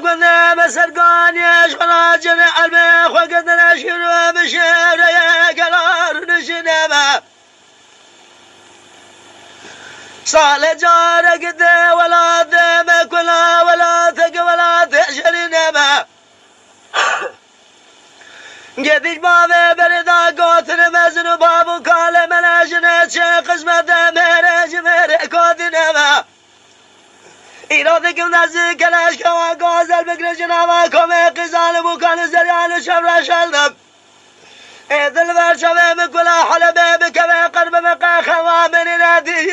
قلنا مسرقان يا شراجل المخ وقدنا شنو بشير يا قرار نشنبه صال جار قد ولا دمك ولا ثق ولا تشري نبه قديش بابي بردا قوتن مزن بابو كالي ملاجنة شيخ اسمه ميرج ميري كود نبه إيرادك منزل كلاش كوا قازل بقر جنابا كومي قزال بوكان زريان شبرا شلدب إذن فرشبه مكلا حلبه بكبه قرب مقا خوامن نادي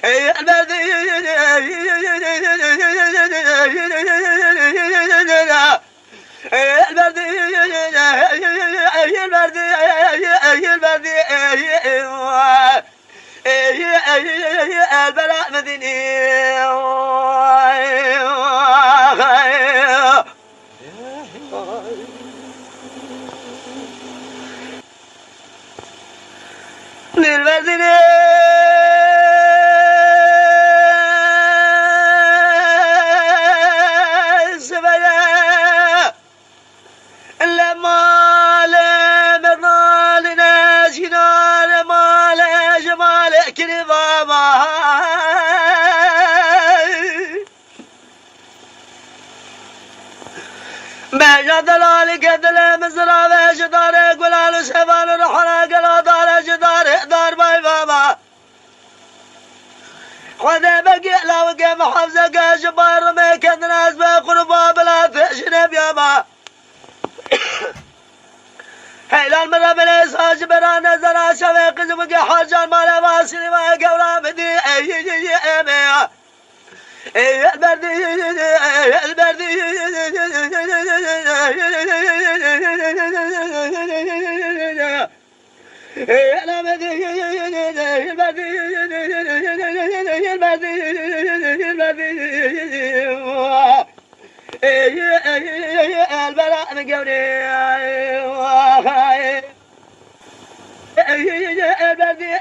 البردي البلاء مديني للمدينة سبيا لما لمرنا لنا جنال مال جمال كريما بجا دلالي كدل مزرعة جدار قلال سبان رحنا قلا دار جدار دار باي بابا خذ بقي لا وقي محافظة جبار ما كان ناس بقربا بلا تشنب يابا هيلان مرة بليسا جبران نزرا شوي قزم وقي حاجان مالا واسري ما قولا بدي اي البردي البردي أنا بدي البردي البلاء من قولي البردي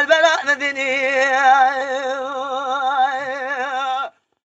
البلاء